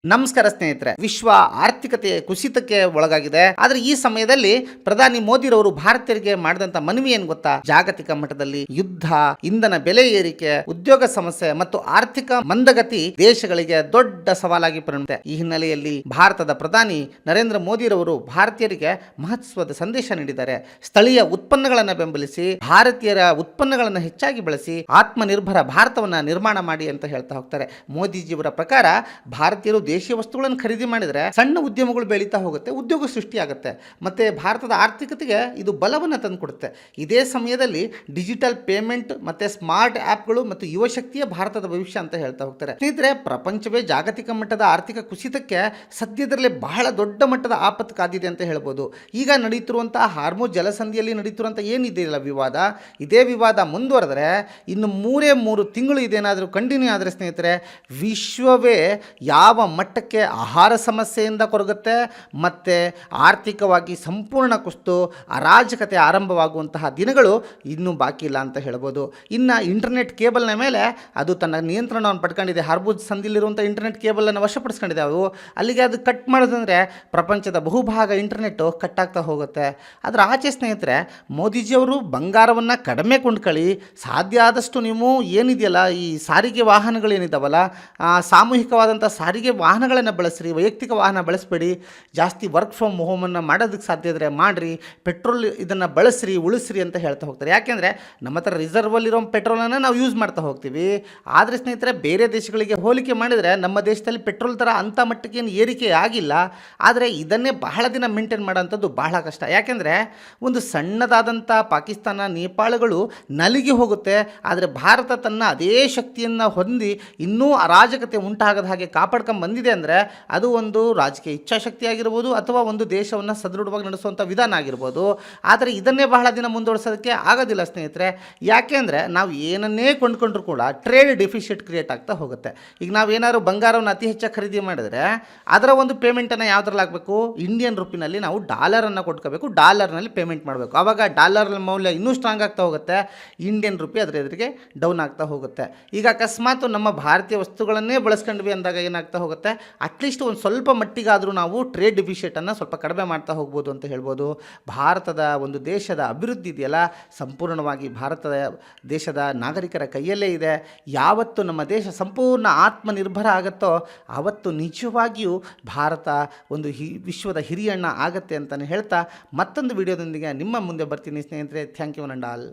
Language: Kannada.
ನಮಸ್ಕಾರ ಸ್ನೇಹಿತರೆ. ವಿಶ್ವ ಆರ್ಥಿಕತೆ ಕುಸಿತಕ್ಕೆ ಒಳಗಾಗಿದೆ. ಆದ್ರೆ ಈ ಸಮಯದಲ್ಲಿ ಪ್ರಧಾನಿ ಮೋದಿರವರು ಭಾರತೀಯರಿಗೆ ಮಾಡಿದಂತ ಮನವಿ ಏನ್ ಗೊತ್ತಾ? ಜಾಗತಿಕ ಮಟ್ಟದಲ್ಲಿ ಯುದ್ಧ, ಇಂಧನ ಬೆಲೆ ಏರಿಕೆ, ಉದ್ಯೋಗ ಸಮಸ್ಯೆ ಮತ್ತು ಆರ್ಥಿಕ ಮಂದಗತಿ ದೇಶಗಳಿಗೆ ದೊಡ್ಡ ಸವಾಲಾಗಿ ಪರಿಣಮಿಸಿದೆ. ಈ ಹಿನ್ನೆಲೆಯಲ್ಲಿ ಭಾರತದ ಪ್ರಧಾನಿ ನರೇಂದ್ರ ಮೋದಿರವರು ಭಾರತೀಯರಿಗೆ ಮಹತ್ವದ ಸಂದೇಶ ನೀಡಿದ್ದಾರೆ. ಸ್ಥಳೀಯ ಉತ್ಪನ್ನಗಳನ್ನು ಬೆಂಬಲಿಸಿ, ಭಾರತೀಯರ ಉತ್ಪನ್ನಗಳನ್ನು ಹೆಚ್ಚಾಗಿ ಬಳಸಿ ಆತ್ಮನಿರ್ಭರ ಭಾರತವನ್ನ ನಿರ್ಮಾಣ ಮಾಡಿ ಅಂತ ಹೇಳ್ತಾ ಹೋಗ್ತಾರೆ. ಮೋದಿಜಿಯವರ ಪ್ರಕಾರ ಭಾರತೀಯರು ದೇಶೀಯ ವಸ್ತುಗಳನ್ನು ಖರೀದಿ ಮಾಡಿದರೆ ಸಣ್ಣ ಉದ್ಯಮಗಳು ಬೆಳೀತಾ ಹೋಗುತ್ತೆ, ಉದ್ಯೋಗ ಸೃಷ್ಟಿಯಾಗುತ್ತೆ, ಮತ್ತೆ ಭಾರತದ ಆರ್ಥಿಕತೆಗೆ ಇದು ಬಲವನ್ನು ತಂದುಕೊಡುತ್ತೆ. ಇದೇ ಸಮಯದಲ್ಲಿ ಡಿಜಿಟಲ್ ಪೇಮೆಂಟ್ ಮತ್ತೆ ಸ್ಮಾರ್ಟ್ ಆ್ಯಪ್ಗಳು ಮತ್ತು ಯುವಶಕ್ತಿಯ ಭಾರತದ ಭವಿಷ್ಯ ಅಂತ ಹೇಳ್ತಾ ಹೋಗ್ತಾರೆ. ಸ್ನೇಹಿತರೆ, ಪ್ರಪಂಚವೇ ಜಾಗತಿಕ ಮಟ್ಟದ ಆರ್ಥಿಕ ಕುಸಿತಕ್ಕೆ ಸದ್ಯದಲ್ಲೇ ಬಹಳ ದೊಡ್ಡ ಮಟ್ಟದ ಆಪತ್ತು ಕಾದಿದೆ ಅಂತ ಹೇಳ್ಬೋದು. ಈಗ ನಡೀತಿರುವಂತಹ ಹಾರ್ಮೋಜ್ ಜಲಸಂಧಿಯಲ್ಲಿ ನಡೀತಿರುವಂಥ ಏನಿದೆಯಲ್ಲ ವಿವಾದ, ಇದೇ ವಿವಾದ ಮುಂದುವರೆದರೆ ಇನ್ನು 3 ತಿಂಗಳು ಇದೇನಾದರೂ ಕಂಟಿನ್ಯೂ ಆದರೆ ಸ್ನೇಹಿತರೆ, ವಿಶ್ವವೇ ಯಾವ ಮಟ್ಟಕ್ಕೆ ಆಹಾರ ಸಮಸ್ಯೆಯಿಂದ ಕೊರಗುತ್ತೆ ಮತ್ತು ಆರ್ಥಿಕವಾಗಿ ಸಂಪೂರ್ಣ ಕುಸಿತು ಅರಾಜಕತೆ ಆರಂಭವಾಗುವಂತಹ ದಿನಗಳು ಇನ್ನೂ ಬಾಕಿ ಇಲ್ಲ ಅಂತ ಹೇಳ್ಬೋದು. ಇನ್ನು ಇಂಟರ್ನೆಟ್ ಕೇಬಲ್ನ ಮೇಲೆ ಅದು ತನ್ನ ನಿಯಂತ್ರಣವನ್ನು ಪಡ್ಕೊಂಡಿದೆ. ಹಾರ್ಮೋಜ್ ಸಂಧಿಲಿರುವಂಥ ಇಂಟರ್ನೆಟ್ ಕೇಬಲನ್ನು ವಶಪಡಿಸ್ಕೊಂಡಿದೆ. ಅಲ್ಲಿಗೆ ಅದು ಕಟ್ ಮಾಡೋದಂದರೆ ಪ್ರಪಂಚದ ಬಹುಭಾಗ ಇಂಟರ್ನೆಟ್ಟು ಕಟ್ಟಾಗ್ತಾ ಹೋಗುತ್ತೆ. ಅದರ ಆಚೆ ಸ್ನೇಹಿತರೆ, ಮೋದಿಜಿಯವರು ಬಂಗಾರವನ್ನು ಕಡಿಮೆ ಕೊಂಡ್ಕೊಳ್ಳಿ, ಸಾಧ್ಯ ಆದಷ್ಟು ನೀವು ಏನಿದೆಯಲ್ಲ ಈ ಸಾರಿಗೆ ವಾಹನಗಳೇನಿದ್ದಾವಲ್ಲ, ಸಾಮೂಹಿಕವಾದಂಥ ಸಾರಿಗೆ ವಾಹನಗಳನ್ನು ಬಳಸ್ರಿ, ವೈಯಕ್ತಿಕ ವಾಹನ ಬಳಸಬೇಡಿ. ಜಾಸ್ತಿ ವರ್ಕ್ ಫ್ರಮ್ ಹೋಮನ್ನು ಮಾಡೋದಕ್ಕೆ ಸಾಧ್ಯ ಇದ್ದರೆ ಮಾಡಿರಿ. ಪೆಟ್ರೋಲ್ ಇದನ್ನು ಬಳಸ್ರಿ, ಉಳಿಸ್ರಿ ಅಂತ ಹೇಳ್ತಾ ಹೋಗ್ತಾರೆ. ಯಾಕೆಂದರೆ ನಮ್ಮ ಹತ್ರ ರಿಸರ್ವಲ್ಲಿರೋ ಪೆಟ್ರೋಲನ್ನು ನಾವು ಯೂಸ್ ಮಾಡ್ತಾ ಹೋಗ್ತೀವಿ. ಆದರೆ ಸ್ನೇಹಿತರೆ, ಬೇರೆ ದೇಶಗಳಿಗೆ ಹೋಲಿಕೆ ಮಾಡಿದರೆ ನಮ್ಮ ದೇಶದಲ್ಲಿ ಪೆಟ್ರೋಲ್ ಥರ ಅಂಥ ಮಟ್ಟಕ್ಕೇನು ಏರಿಕೆ ಆಗಿಲ್ಲ. ಆದರೆ ಇದನ್ನೇ ಬಹಳ ದಿನ ಮೇಂಟೈನ್ ಮಾಡೋಂಥದ್ದು ಬಹಳ ಕಷ್ಟ. ಯಾಕೆಂದರೆ ಒಂದು ಸಣ್ಣದಾದಂಥ ಪಾಕಿಸ್ತಾನ, ನೇಪಾಳಗಳು ನಲಿಗೆ ಹೋಗುತ್ತೆ. ಆದರೆ ಭಾರತ ತನ್ನ ಅದೇ ಶಕ್ತಿಯನ್ನು ಹೊಂದಿ ಇನ್ನೂ ಅರಾಜಕತೆ ಉಂಟಾಗದ ಹಾಗೆ ಕಾಪಾಡ್ಕೊಂಡು ಬಂದಿದೆ ಅಂದರೆ ಅದು ಒಂದು ರಾಜಕೀಯ ಇಚ್ಛಾಶಕ್ತಿ ಆಗಿರ್ಬೋದು, ಅಥವಾ ಒಂದು ದೇಶವನ್ನು ಸದೃಢವಾಗಿ ನಡೆಸುವಂಥ ವಿಧಾನ ಆಗಿರ್ಬೋದು. ಆದರೆ ಇದನ್ನೇ ಬಹಳ ದಿನ ಮುಂದುವರಿಸೋದಕ್ಕೆ ಆಗೋದಿಲ್ಲ ಸ್ನೇಹಿತರೆ. ಯಾಕೆಂದರೆ ನಾವು ಏನನ್ನೇ ಕೊಂಡ್ಕೊಂಡ್ರೂ ಕೂಡ ಟ್ರೇಡ್ ಡೆಫಿಸಿಟ್ ಕ್ರಿಯೇಟ್ ಆಗ್ತಾ ಹೋಗುತ್ತೆ. ಈಗ ನಾವೇನಾದ್ರು ಬಂಗಾರವನ್ನು ಅತಿ ಹೆಚ್ಚಾಗಿ ಖರೀದಿ ಮಾಡಿದರೆ ಅದರ ಒಂದು ಪೇಮೆಂಟನ್ನು ಯಾವುದ್ರಲ್ಲಿ ಆಗಬೇಕು? ಇಂಡಿಯನ್ ರುಪಿನಲ್ಲಿ ನಾವು ಡಾಲರನ್ನು ಕೊಟ್ಕೋಬೇಕು, ಡಾಲರ್ನಲ್ಲಿ ಪೇಮೆಂಟ್ ಮಾಡಬೇಕು. ಆವಾಗ ಡಾಲರ್ ಮೌಲ್ಯ ಇನ್ನೂ ಸ್ಟ್ರಾಂಗ್ ಆಗ್ತಾ ಹೋಗುತ್ತೆ, ಇಂಡಿಯನ್ ರುಪಿ ಅದರ ಎದುರಿಗೆ ಡೌನ್ ಆಗ್ತಾ ಹೋಗುತ್ತೆ. ಈಗ ಅಕಸ್ಮಾತ್ ನಮ್ಮ ಭಾರತೀಯ ವಸ್ತುಗಳನ್ನೇ ಬಳಸ್ಕೊಂಡ್ವಿ ಅಂದಾಗ ಏನಾಗ್ತಾ ಹೋಗುತ್ತೆ? ಅಟ್ಲೀಸ್ಟ್ ಒಂದು ಸ್ವಲ್ಪ ಮಟ್ಟಿಗಾದರೂ ನಾವು ಟ್ರೇಡ್ ಡೆಫಿಸಿಟನ್ನು ಸ್ವಲ್ಪ ಕಡಿಮೆ ಮಾಡ್ತಾ ಹೋಗ್ಬೋದು ಅಂತ ಹೇಳ್ಬೋದು. ಭಾರತದ ಒಂದು ದೇಶದ ಅಭಿವೃದ್ಧಿ ಇದೆಯಲ್ಲ, ಸಂಪೂರ್ಣವಾಗಿ ಭಾರತದ ದೇಶದ ನಾಗರಿಕರ ಕೈಯಲ್ಲೇ ಇದೆ. ಯಾವತ್ತು ನಮ್ಮ ದೇಶ ಸಂಪೂರ್ಣ ಆತ್ಮನಿರ್ಭರ ಆಗುತ್ತೋ ಆವತ್ತು ನಿಜವಾಗಿಯೂ ಭಾರತ ಒಂದು ವಿಶ್ವದ ಹಿರಿಯಣ್ಣ ಆಗತ್ತೆ ಅಂತಲೇ ಹೇಳ್ತಾ ಮತ್ತೊಂದು ವಿಡಿಯೋದೊಂದಿಗೆ ನಿಮ್ಮ ಮುಂದೆ ಬರ್ತೀನಿ ಸ್ನೇಹಿತರೆ. Thank you and all.